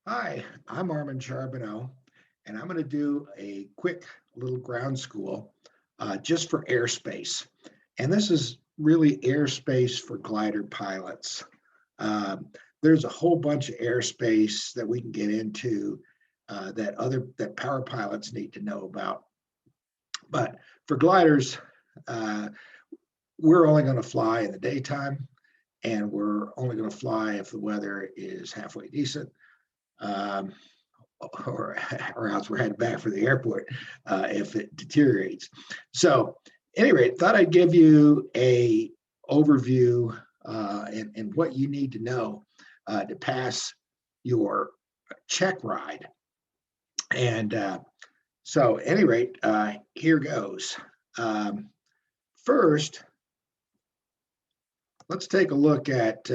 Hi, I'm Armin Charbonneau, and I'm going to do a quick little ground school just for airspace. And this is really airspace for glider pilots. Um, there's a whole bunch of airspace that we can get into that power pilots need to know about. But for gliders, uh, we're only going to fly in the daytime, and we're only going to fly if the weather is halfway decent. Um, or, or else we're heading back for the airport if it deteriorates. So, at any rate, thought I'd give you a overview and what you need to know to pass your check ride. And so, at any rate, here goes. Um, First, let's take a look at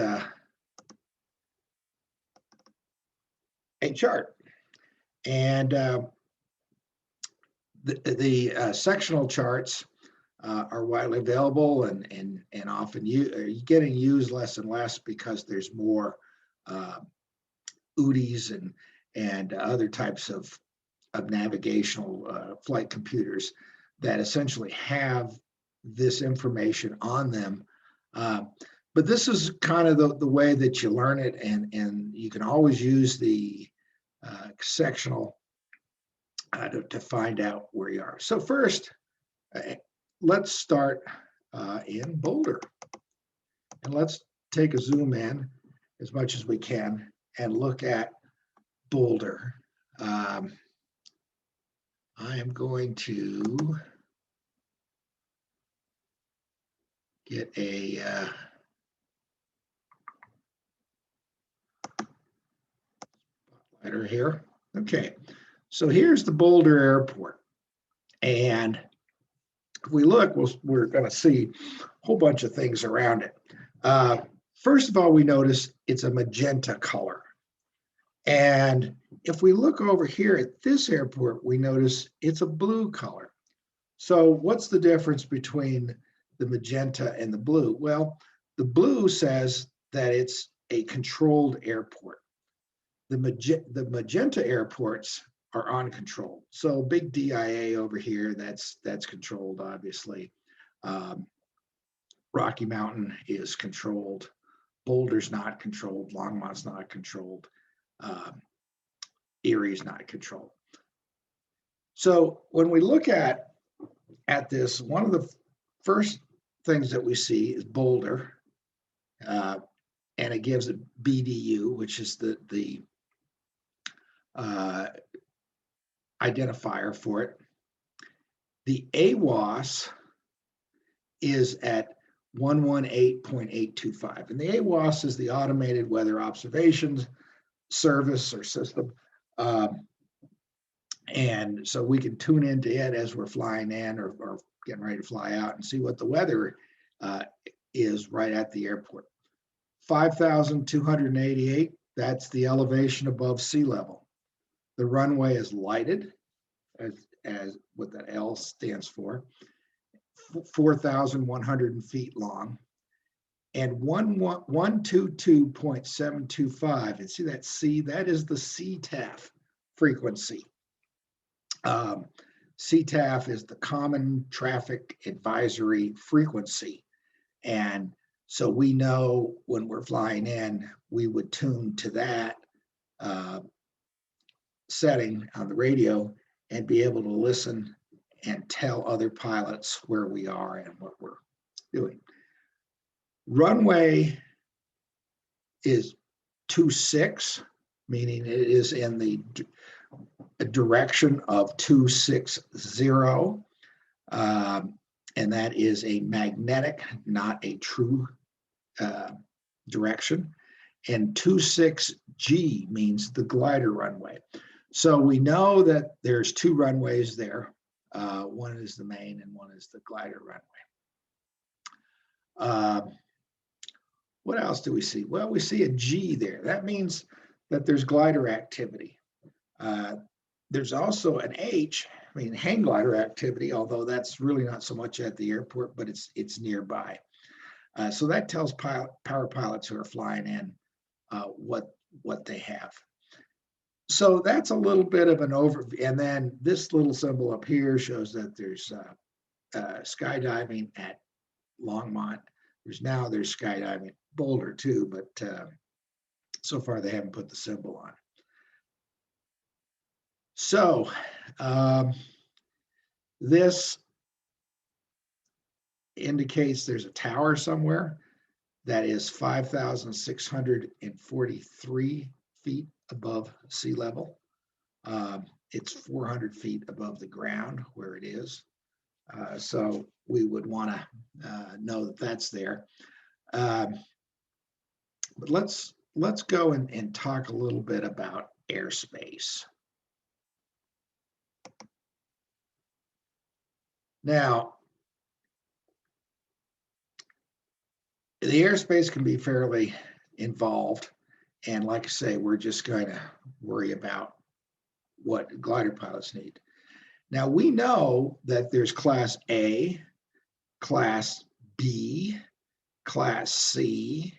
a chart. And the sectional charts are widely available and often getting used less and less because there's more uh, UDIs and other types of navigational flight computers that essentially have this information on them. Uh, but this is kind of the way that you learn it, and you can always use the sectional to find out where you are. So first, uh, let's start in Boulder. And let's take a zoom in as much as we can and look at Boulder. Um, I am going to get a spotlighter here. Okay, so here's the Boulder Airport. And if we look, we're going to see a whole bunch of things around it. Uh, First of all, we notice it's a magenta color. And if we look over here at this airport, we notice it's a blue color. So what's the difference between the magenta and the blue? Well, the blue says that it's a controlled airport. The magenta airports are uncontrolled. So big DIA over here, that's controlled, obviously. Um, Rocky Mountain is controlled. Boulder's not controlled. Longmont's not controlled. Um, Erie's not controlled. So when we look at this, one of the first things that we see is Boulder, uh, and it gives a BDU, which is the uh, identifier for it. The AWOS is at 118.825, and the AWOS is the Automated Weather Observations Service or system. And so we can tune into it as we're flying in or getting ready to fly out and see what the weather is right at the airport. 5,288, that's the elevation above sea level. The runway is lighted, as what that L stands for, 4,100 feet long, and 122.725. And see that C? That is the CTAF frequency. CTAF is the Common Traffic Advisory Frequency. And so we know when we're flying in, we would tune to that setting on the radio and be able to listen and tell other pilots where we are and what we're doing. Runway is 26, meaning it is in the direction of 260, and that is a magnetic, not a true direction. And 26G means the glider runway. So we know that there's two runways there. One is the main and one is the glider runway. What else do we see? Well, we see a G there. That means that there's glider activity. There's also an H, I mean, hang glider activity, although that's really not so much at the airport, but it's nearby. So that tells power pilots who are flying in what they have. So that's a little bit of an overview. And then this little symbol up here shows that there's skydiving at Longmont. There's skydiving at Boulder too, but so far they haven't put the symbol on. So this indicates there's a tower somewhere that is 5,643 feet above sea level. It's 400 feet above the ground where it is. So we would want to know that that's there. But let's go and talk a little bit about airspace. Now, the airspace can be fairly involved. And like I say, we're just going to worry about what glider pilots need. Now, we know that there's Class A, Class B, Class C,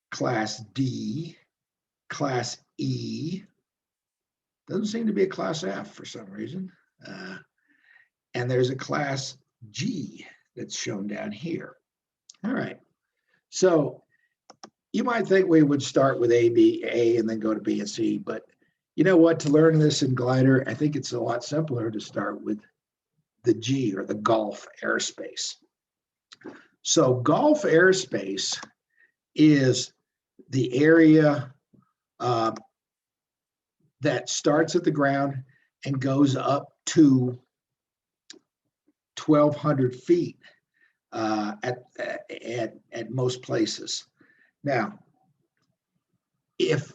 Class D, Class E. Doesn't seem to be a Class F for some reason. And there's a Class G that's shown down here. All right. So you might think we would start with A, and then go to B and C, but you know what? To learn this in glider, I think it's a lot simpler to start with the G, or the Gulf airspace. So Gulf airspace is the area that starts at the ground and goes up to 1,200 feet at most places. Now, if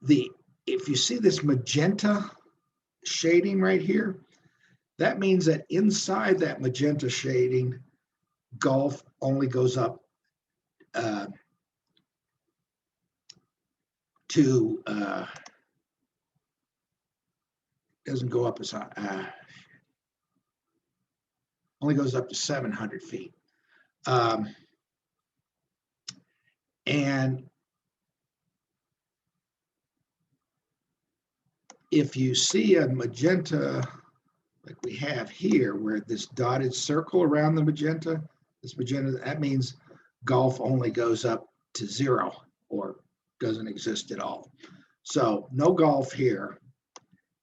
you see this magenta shading right here, that means that inside that magenta shading, Gulf only goes up to doesn't go up as high, only goes up to 700 feet. And if you see a magenta like we have here, where this dotted circle around the magenta, that means Gulf only goes up to 0 or doesn't exist at all. So no Gulf here.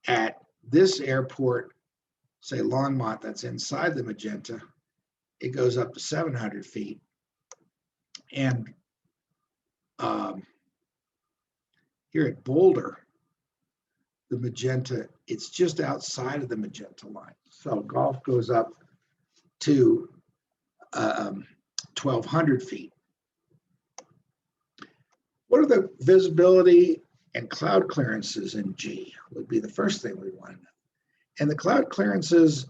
At this airport, say Longmont, that's inside the magenta, it goes up to 700 feet. And here at Boulder, the magenta, it's just outside of the magenta line. So Gulf goes up to 1,200 feet. What are the visibility and cloud clearances in G? Would be the first thing we want to know. And the cloud clearances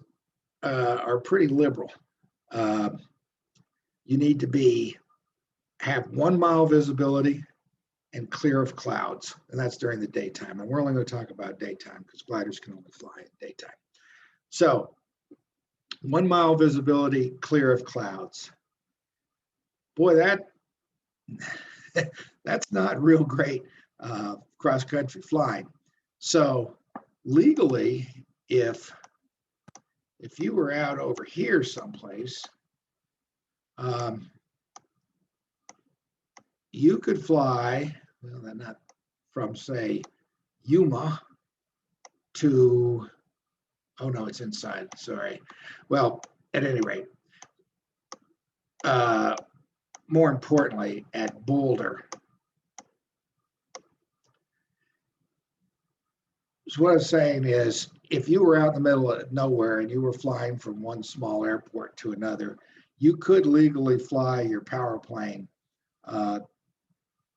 are pretty liberal. You need to have 1 mile visibility and clear of clouds, and that's during the daytime. And we're only going to talk about daytime because gliders can only fly at daytime. So 1 mile visibility, clear of clouds. Boy, that's not real great cross-country flying. So legally, if you were out over here someplace, you could fly, well, not from, say, Yuma to, oh no, it's inside, sorry. Well, at any rate, more importantly, at Boulder. So what I'm saying is, if you were out in the middle of nowhere and you were flying from one small airport to another, you could legally fly your power plane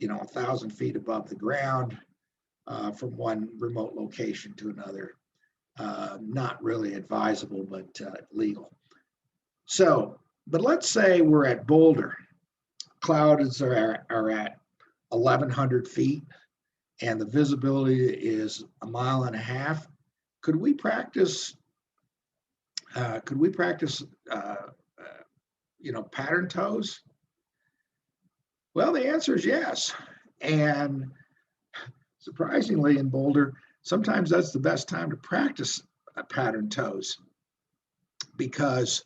1,000 feet above the ground from one remote location to another. Not really advisable, but legal. So, but let's say we're at Boulder. Clouds are at 1,100 feet, and the visibility is 1.5 miles. Could we practice? Pattern tows? Well, the answer is yes. And surprisingly, in Boulder, sometimes that's the best time to practice pattern tows, because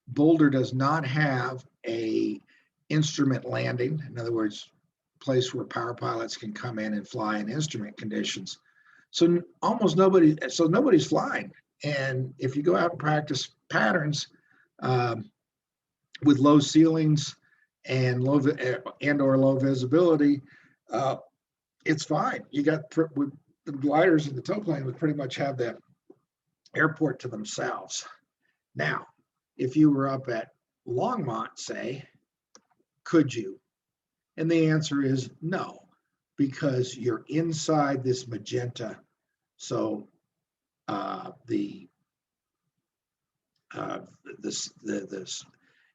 Boulder does not have a instrument landing. In other words, place where power pilots can come in and fly in instrument conditions. So nobody's flying. And if you go out and practice patterns with low ceilings and low visibility, it's fine. You got the gliders and the tow plane would pretty much have the airport to themselves. Now, if you were up at Longmont, say, could you? And the answer is no, because you're inside this Magenta. So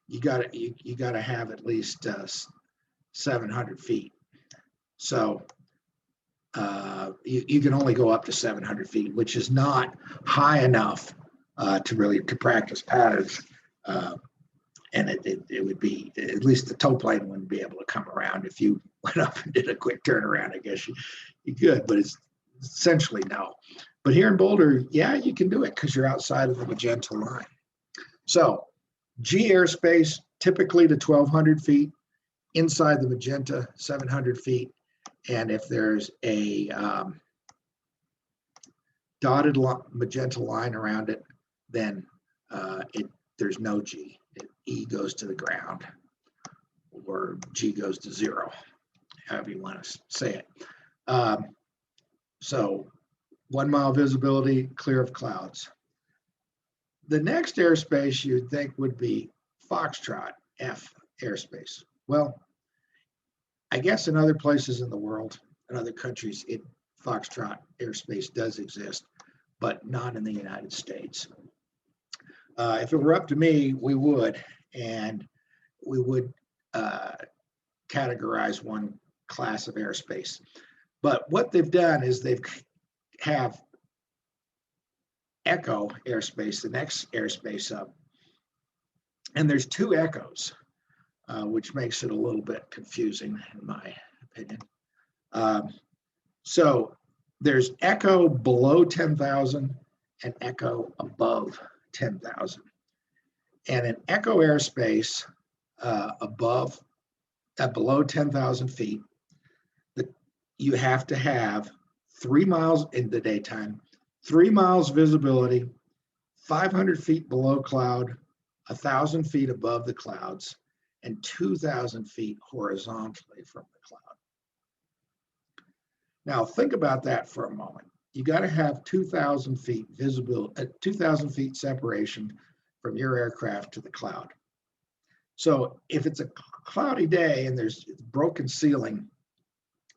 you gotta have at least 700 feet. So you can only go up to 700 feet, which is not high enough to practice patterns. And it would be, at least the tow plane wouldn't be able to come around. If you went up and did a quick turnaround, I guess you could, but it's essentially no. But here in Boulder, yeah, you can do it because you're outside of the Magenta line. So G airspace, typically to 1,200 feet, inside the Magenta, 700 feet. And if there's a dotted Magenta line around it, then there's no G. E goes to the ground, or G goes to 0, however you want to say it. So 1 mile visibility, clear of clouds. The next airspace you'd think would be Foxtrot, F airspace. Well, I guess in other places in the world, in other countries, Foxtrot airspace does exist, but not in the United States. If it were up to me, we would categorize one class of airspace. But what they've done is have Echo airspace, the next airspace up, and there's 2 echoes, which makes it a little bit confusing in my opinion. So there's Echo below 10,000 and Echo above 10,000. And an Echo airspace below 10,000 feet, you have to have 3 miles in the daytime, 3 miles visibility, 500 feet below cloud, 1,000 feet above the clouds, and 2,000 feet horizontally from the cloud. Now think about that for a moment. You got to have 2,000 feet visible, 2,000 feet separation from your aircraft to the cloud. So if it's a cloudy day and there's broken ceiling,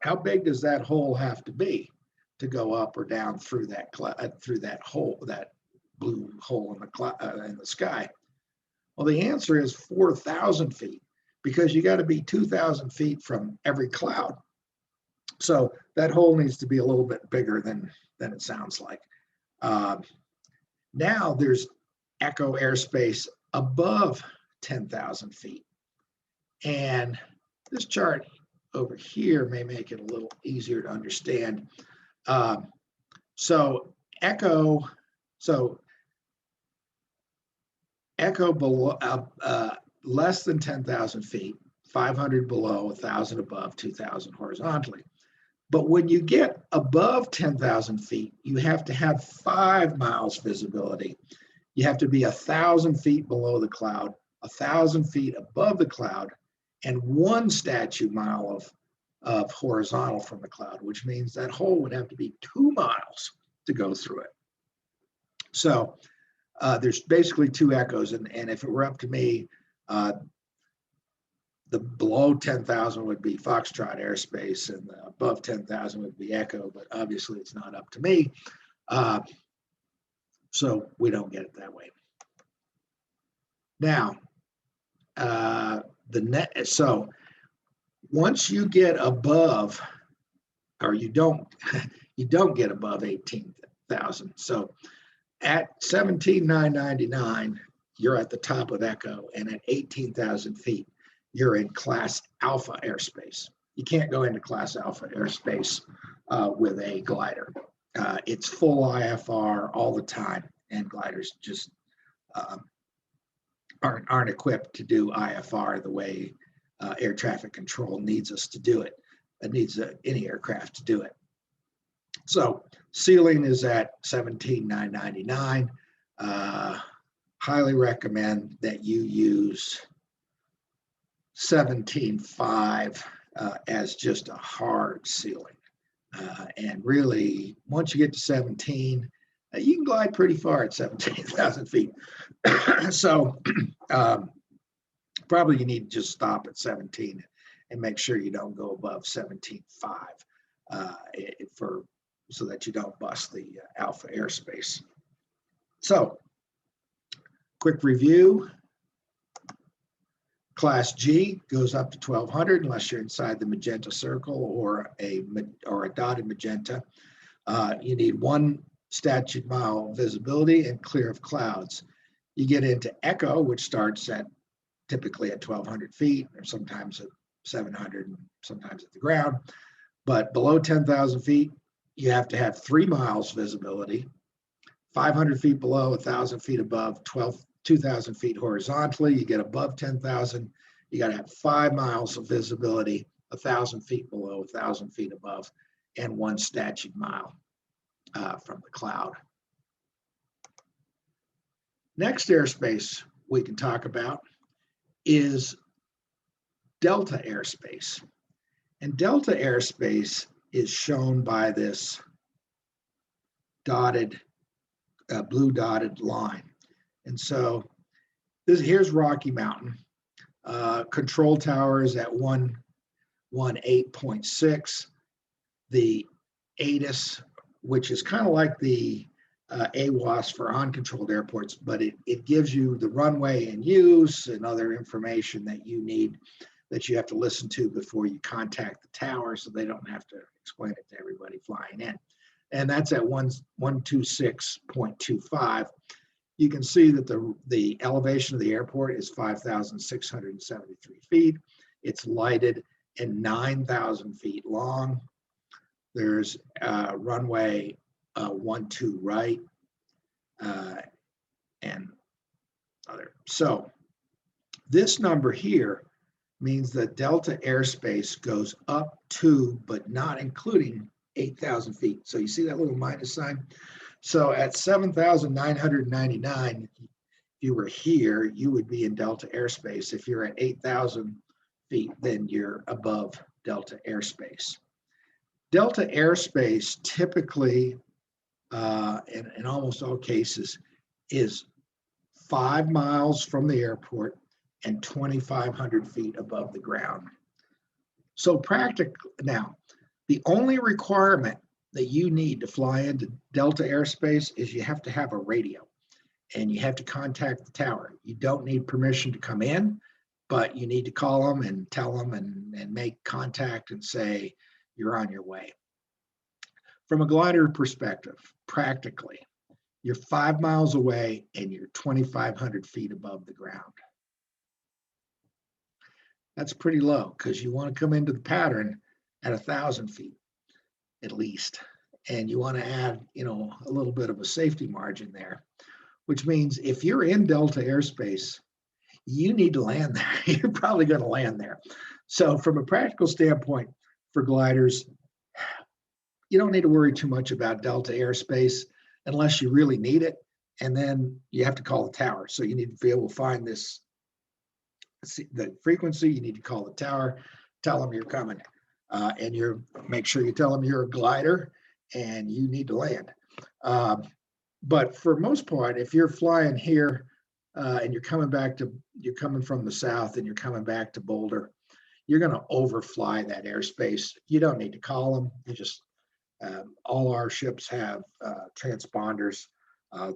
how big does that hole have to be to go up or down through that hole, that blue hole in the sky? Well, the answer is 4,000 feet, because you got to be 2,000 feet from every cloud. So that hole needs to be a little bit bigger than it sounds like. Now there's Echo airspace above 10,000 feet. And this chart over here may make it a little easier to understand. So Echo below, less than 10,000 feet, 500 below, 1,000 above, 2,000 horizontally. But when you get above 10,000 feet, you have to have 5 miles visibility. You have to be 1,000 feet below the cloud, 1,000 feet above the cloud, and 1 statute mile of horizontal from the cloud, which means that hole would have to be 2 miles to go through it. So there's basically 2 echoes, and if it were up to me, the below 10,000 would be Foxtrot airspace, and the above 10,000 would be Echo, but obviously it's not up to me. So we don't get it that way. Now, so once you get above, or you don't get above 18,000. So at 17,999, you're at the top of Echo, and at 18,000 feet, you're in Class Alpha airspace. You can't go into Class Alpha airspace with a glider. It's full IFR all the time, and gliders just aren't equipped to do IFR the way air traffic control needs us to do it. It needs any aircraft to do it. So ceiling is at 17,999. Highly recommend that you use 17.5 as just a hard ceiling. And really, once you get to 17, you can glide pretty far at 17,000 feet. So probably you need to just stop at 17 and make sure you don't go above 17.5 so that you don't bust the alpha airspace. So quick review. Class G goes up to 1,200 unless you're inside the magenta circle or a dotted magenta. You need 1 statute mile visibility and clear of clouds. You get into echo, which starts at typically at 1,200 feet, or sometimes at 700, and sometimes at the ground. But below 10,000 feet, you have to have 3 miles visibility. 500 feet below, 1,000 feet above, 2,000 feet horizontally. You get above 10,000, you got to have 5 miles of visibility, 1,000 feet below, 1,000 feet above, and 1 statute mile from the cloud. Next airspace we can talk about is delta airspace. And delta airspace is shown by this dotted, blue dotted line. And so here's Rocky Mountain. Control tower is at 118.6. The ATIS, which is kind of like the AWAS for uncontrolled airports, but it gives you the runway in use and other information that you need, that you have to listen to before you contact the tower, so they don't have to explain it to everybody flying in. And that's at 126.25. You can see that the elevation of the airport is 5,673 feet. It's lighted and 9,000 feet long. There's runway 12 right and other. So this number here means that delta airspace goes up to, but not including, 8,000 feet. So you see that little minus sign? So at 7,999, if you were here, you would be in delta airspace. If you're at 8,000 feet, then you're above delta airspace. Delta airspace typically, in almost all cases, is 5 miles from the airport and 2,500 feet above the ground. So practically, now, the only requirement that you need to fly into delta airspace is you have to have a radio and you have to contact the tower. You don't need permission to come in, but you need to call them and tell them and make contact and say you're on your way. From a glider perspective, practically, you're 5 miles away and you're 2,500 feet above the ground. That's pretty low because you want to come into the pattern at 1,000 feet at least. And you want to add, a little bit of a safety margin there, which means if you're in delta airspace, you need to land there. You're probably going to land there. So from a practical standpoint for gliders, you don't need to worry too much about delta airspace unless you really need it. And then you have to call the tower. So you need to be able to find the frequency. You need to call the tower, tell them you're coming. And make sure you tell them you're a glider and you need to land. But for most part, if you're flying here and you're coming from the south and you're coming back to Boulder, you're going to overfly that airspace. You don't need to call them. You just, all our ships have transponders.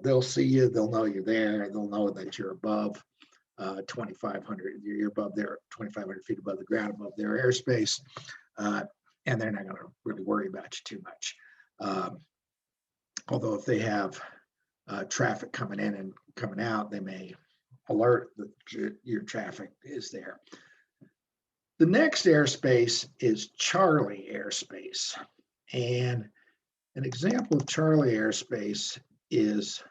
They'll see you. They'll know you're there. They'll know that you're above 2,500. You're above there, 2,500 feet above the ground, above their airspace. And they're not going to really worry about you too much. Although if they have traffic coming in and coming out, they may alert that your traffic is there. The next airspace is Charlie airspace. And an example of Charlie airspace is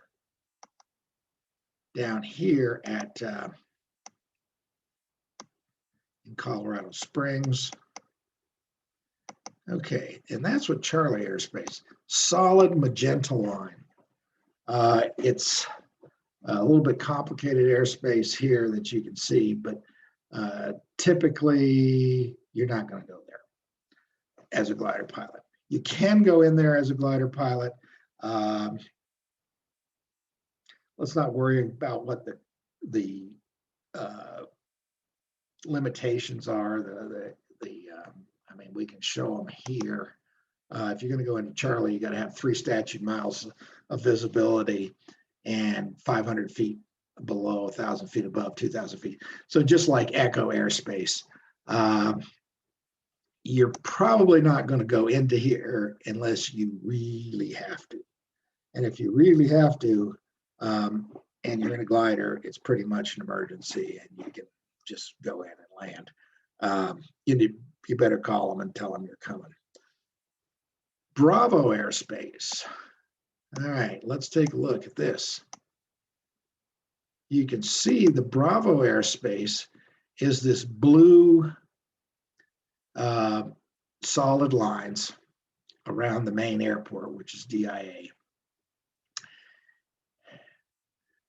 down here at in Colorado Springs. Okay, and that's what Charlie airspace, solid magenta line. It's a little bit complicated airspace here that you can see, but typically you're not going to go there as a glider pilot. You can go in there as a glider pilot. Let's not worry about what the limitations are. I mean, we can show them here. If you're going to go into Charlie, you got to have 3 statute miles of visibility and 500 feet below, 1,000 feet above, 2,000 feet. So just like Echo airspace, you're probably not going to go into here unless you really have to. And if you really have to, and you're in a glider, it's pretty much an emergency, and you can just go in and land. You better call them and tell them you're coming. Bravo airspace. All right, let's take a look at this. You can see the Bravo airspace is this blue solid lines around the main airport, which is DIA.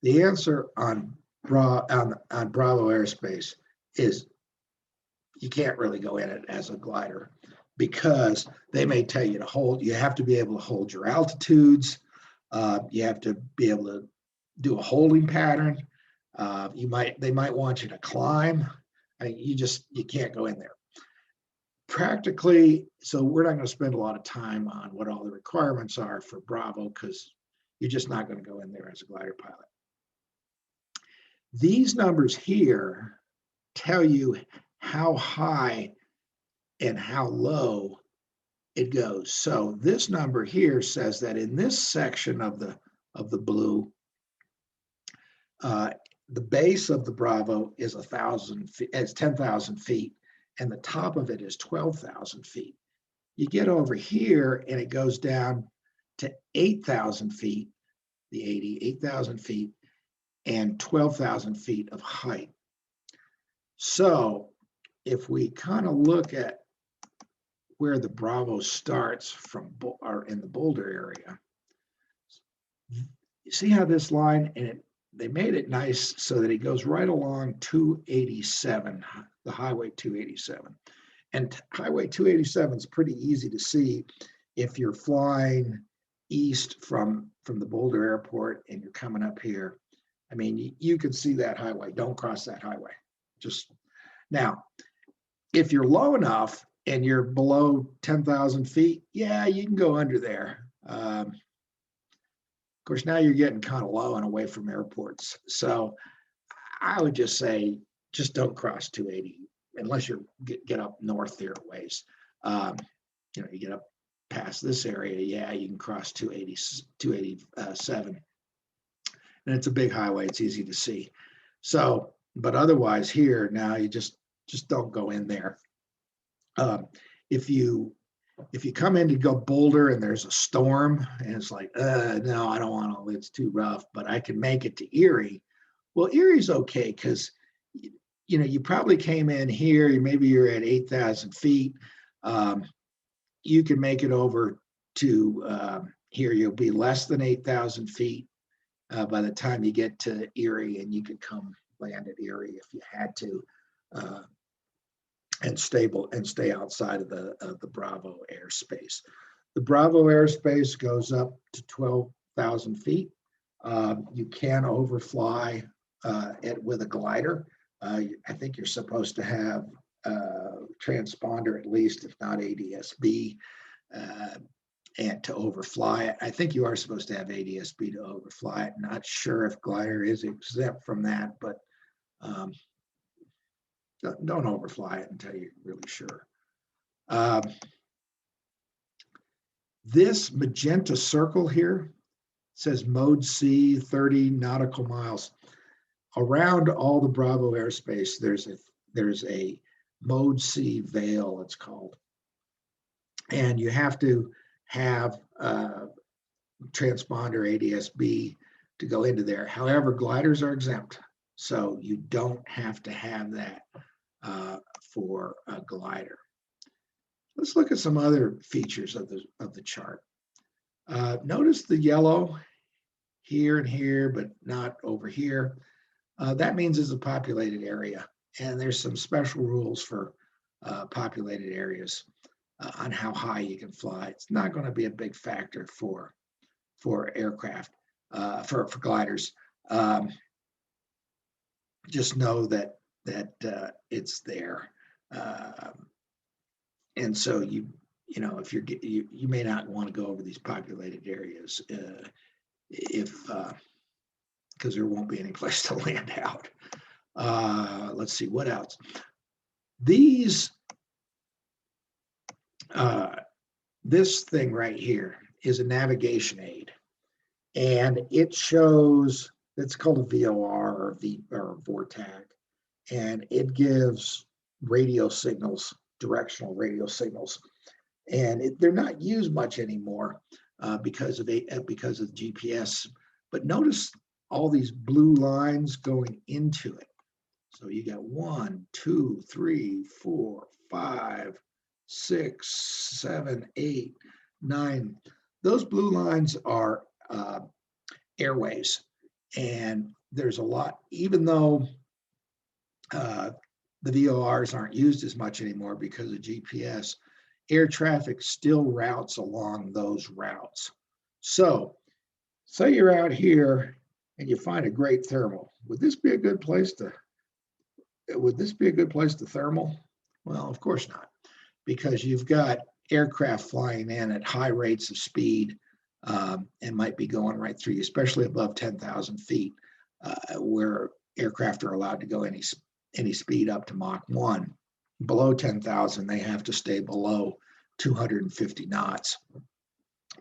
The answer on Bravo airspace is you can't really go in it as a glider, because they may tell you to hold. You have to be able to hold your altitudes. You have to be able to do a holding pattern. They might want you to climb. I mean, you can't go in there. Practically, so we're not going to spend a lot of time on what all the requirements are for Bravo, because you're just not going to go in there as a glider pilot. These numbers here tell you how high and how low it goes. So this number here says that in this section of the blue, the base of the Bravo is 1,000 feet, it's 10,000 feet, and the top of it is 12,000 feet. You get over here and it goes down to 8,000 feet, the 8,000 feet, and 12,000 feet of height. So if we kind of look at where the Bravo starts from, or in the Boulder area, you see how this line, and they made it nice so that it goes right along 287, the Highway 287. And Highway 287 is pretty easy to see if you're flying east from the Boulder airport and you're coming up here. I mean, you can see that highway. Don't cross that highway. Just now, if you're low enough and you're below 10,000 feet, yeah, you can go under there. Of course, now you're getting kind of low and away from airports. So I would just say, just don't cross 280 unless you get up north there a ways. You get up past this area, yeah, you can cross 287. And it's a big highway, it's easy to see. So, but otherwise here, now you just don't go in there. If you come in to go Boulder and there's a storm and it's like, no, I don't want to, it's too rough, but I can make it to Erie. Well, Erie's okay, because you probably came in here, maybe you're at 8,000 feet. You can make it over to here, you'll be less than 8,000 feet by the time you get to Erie, and you could come land at Erie if you had to. And stay outside of the Bravo airspace. The Bravo airspace goes up to 12,000 feet. You can overfly it with a glider. I think you're supposed to have transponder at least, if not ADS-B, and to overfly it. I think you are supposed to have ADS-B to overfly it. Not sure if glider is exempt from that, but don't overfly it until you're really sure. This magenta circle here says mode C, 30 nautical miles. Around all the Bravo airspace, there's a mode C veil, it's called. and you have to have transponder ADS-B to go into there. However, gliders are exempt, so you don't have to have that for a glider. Let's look at some other features of the chart. Notice the yellow here and here, but not over here. That means it's a populated area, and there's some special rules for populated areas on how high you can fly. It's not going to be a big factor for aircraft, for gliders. Just know that it's there, and so you if you may not want to go over these populated areas if because there won't be any place to land out. Let's see what else. These this thing right here is a navigation aid, and it shows, it's called a VOR or VORTAC, and it gives radio signals, directional radio signals, and they're not used much anymore because of GPS. But notice all these blue lines going into it. So you got 1, 2, 3, 4, 5, 6, 7, 8, 9. Those blue lines are airways, and there's a lot, even though the VORs aren't used as much anymore because of GPS, air traffic still routes along those routes. So say you're out here and you find a great thermal. Would this be a good place to thermal? Well, of course not, because you've got aircraft flying in at high rates of speed and might be going right through you, especially above 10,000 feet, where aircraft are allowed to go any speed up to Mach 1. Below 10,000, they have to stay below 250 knots.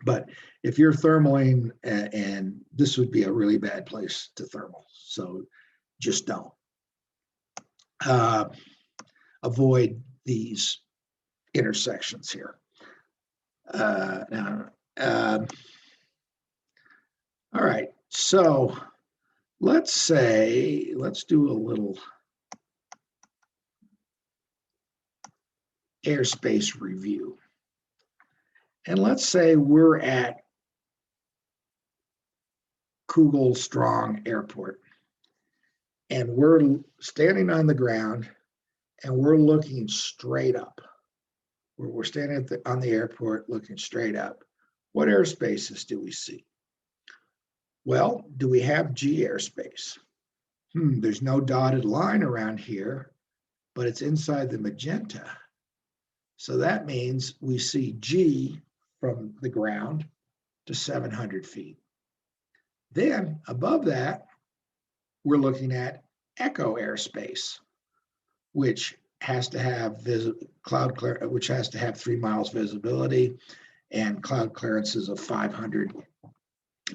But if you're thermaling, and this would be a really bad place to thermal, so just don't. Avoid these intersections here. All right, so let's do a little airspace review. And let's say we're at Kugel-Strong Airport, and we're standing on the ground, and we're looking straight up. We're standing on the airport looking straight up. What airspaces do we see? Well, do we have G airspace? There's no dotted line around here, but it's inside the magenta. So that means we see G from the ground to 700 feet. Then above that, we're looking at echo airspace, which has to have which has to have 3 miles visibility and cloud clearances of 500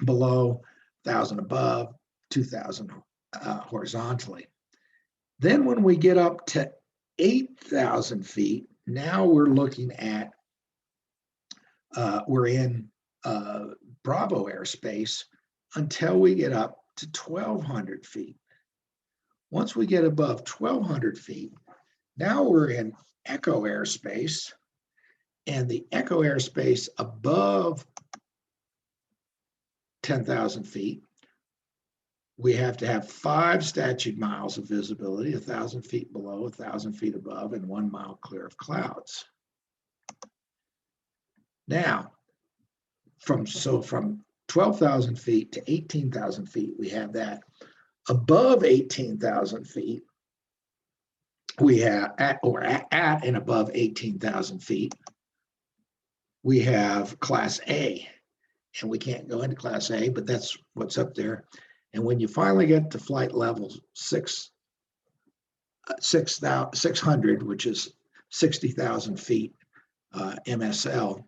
below, 1,000 above, 2,000 horizontally. Then when we get up to 8,000 feet, now we're looking at we're in Bravo airspace until we get up to 1,200 feet. Once we get above 1,200 feet, now we're in echo airspace, and the echo airspace above 10,000 feet, we have to have 5 statute miles of visibility, 1,000 feet below, 1,000 feet above, and 1 mile clear of clouds. Now, from 12,000 feet to 18,000 feet, we have that. Above 18,000 feet, we have at and above 18,000 feet, we have Class A, and we can't go into Class A, but that's what's up there. And when you finally get to flight level 600, which is 60,000 feet MSL,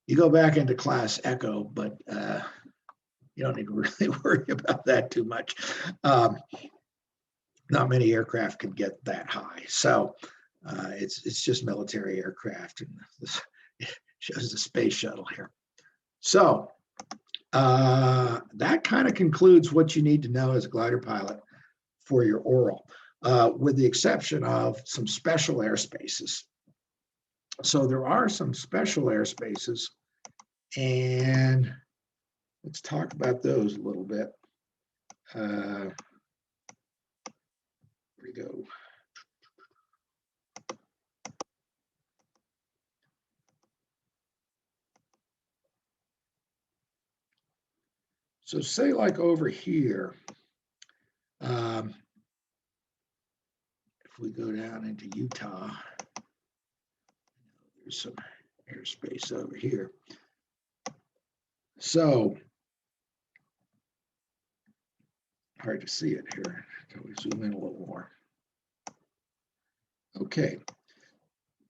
you go back into Class Echo, but you don't need to really worry about that too much. Not many aircraft can get that high, so it's just military aircraft, and Shows the space shuttle here. So that kind of concludes what you need to know as a glider pilot for your oral, with the exception of some special airspaces. So there are some special airspaces, and let's talk about those a little bit. Here we go. So say like over here, if we go down into Utah, there's some airspace over here. So hard to see it here. Can we zoom in a little more? Okay.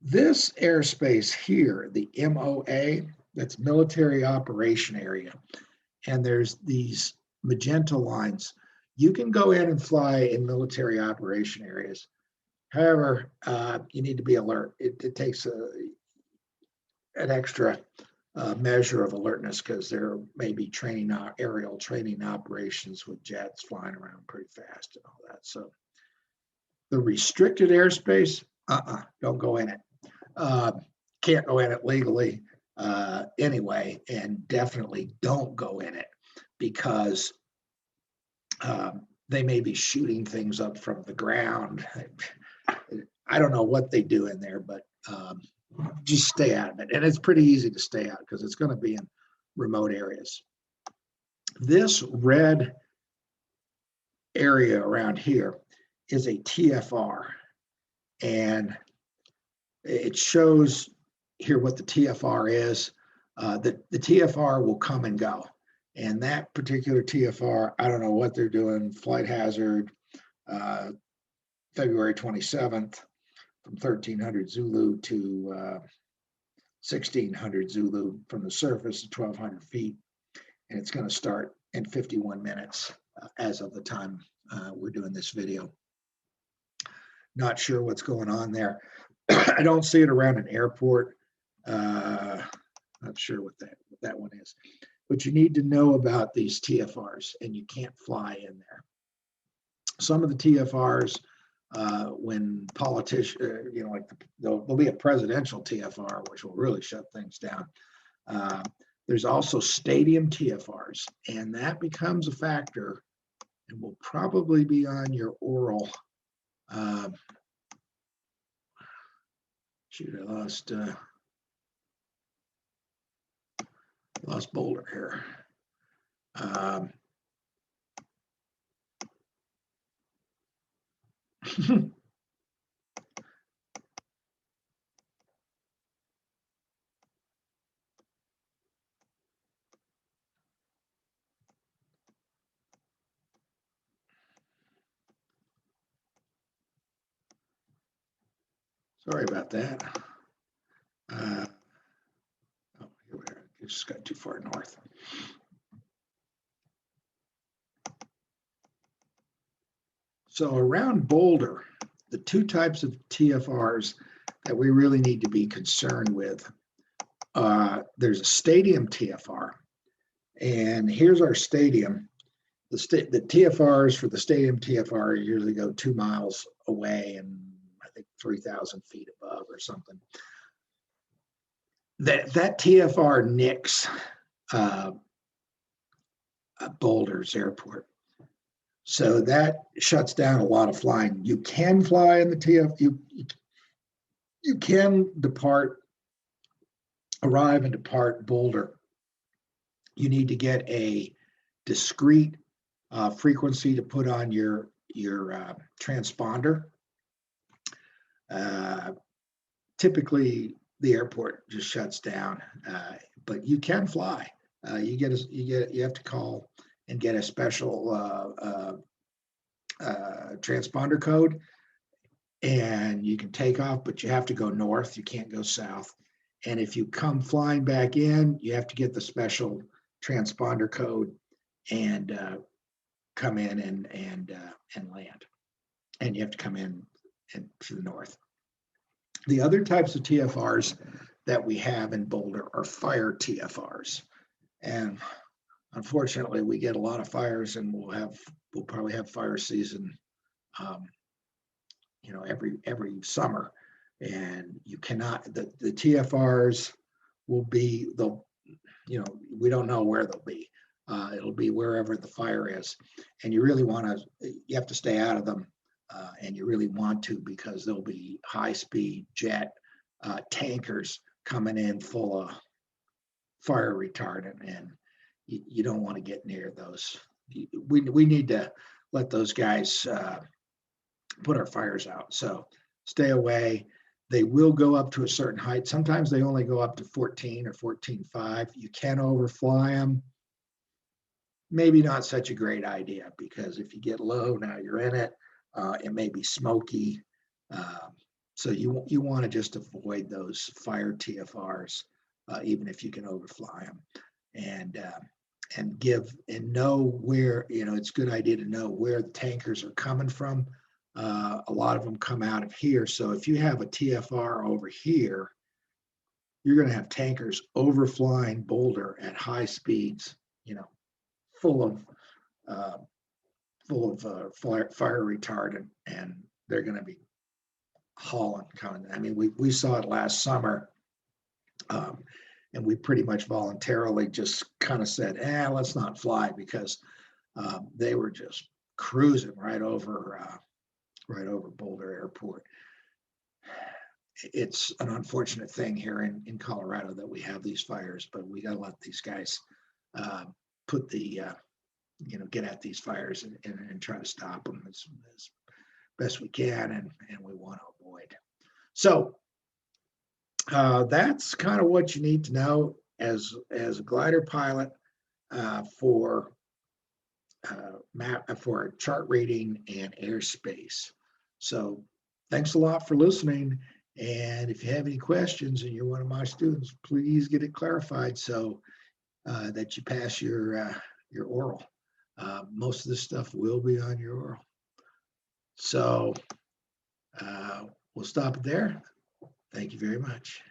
This airspace here, the MOA, that's military operation area. And there's these magenta lines. You can go in and fly in military operation areas. However, you need to be alert. It takes an extra measure of alertness because there may be aerial training operations with jets flying around pretty fast and all that. So the restricted airspace, don't go in it. Can't go in it legally anyway, and definitely don't go in it because they may be shooting things up from the ground. I don't know what they do in there, but just stay out of it. And it's pretty easy to stay out because it's going to be in remote areas. This red area around here is a TFR, and it shows here what the TFR is. The TFR will come and go. And that particular TFR, I don't know what they're doing, flight hazard, February 27th from 1300 Zulu to 1600 Zulu from the surface to 1200 feet. And it's going to start in 51 minutes as of the time we're doing this video. Not sure what's going on there. I don't see it around an airport. Not sure what that one is. But you need to know about these TFRs, and you can't fly in there. Some of the TFRs, when politicians, like there'll be a presidential TFR, which will really shut things down. There's also stadium TFRs, and that becomes a factor and will probably be on your oral. Shoot, I lost Boulder here. Sorry about that. Oh, here we are. It just got too far north. So around Boulder, the two types of TFRs that we really need to be concerned with, there's a stadium TFR, and here's our stadium. The TFRs for the stadium TFR usually go 2 miles away and I think 3,000 feet above or something. That TFR nicks Boulder's airport. So that shuts down a lot of flying. You can fly in the TF, you can arrive and depart Boulder. You need to get a discrete frequency to put on your transponder. Typically, the airport just shuts down, but you can fly. You have to call and get a special transponder code, and you can take off, but you have to go north. You can't go south. And if you come flying back in, you have to get the special transponder code and come in and land. And you have to come in and to the north. The other types of TFRs that we have in Boulder are fire TFRs. And unfortunately, we get a lot of fires, and we'll probably have fire season, every summer. And you cannot, the TFRs will be, we don't know where they'll be. It'll be wherever the fire is. And you have to stay out of them. And you really want to, because there'll be high-speed jet tankers coming in full of fire retardant, and you don't want to get near those. We need to let those guys put our fires out. So stay away. They will go up to a certain height. Sometimes they only go up to 14 or 14.5. You can overfly them. Maybe not such a great idea, because if you get low, now you're in it. It may be smoky. So you want to just avoid those fire TFRs, even if you can overfly them, and know where, it's a good idea to know where the tankers are coming from. A lot of them come out of here. So if you have a TFR over here, you're going to have tankers overflying Boulder at high speeds, full of fire retardant, and they're going to be hauling coming. I mean, we saw it last summer, and we pretty much voluntarily just kind of said, let's not fly, because they were just cruising right over Boulder Airport. It's an unfortunate thing here in Colorado that we have these fires, but we got to let these guys get at these fires and try to stop them as best we can, and we want to avoid. So that's kind of what you need to know as a glider pilot for chart reading and airspace. So thanks a lot for listening. And if you have any questions and you're one of my students, please get it clarified so that you pass your oral. Most of this stuff will be on your oral. So we'll stop it there. Thank you very much.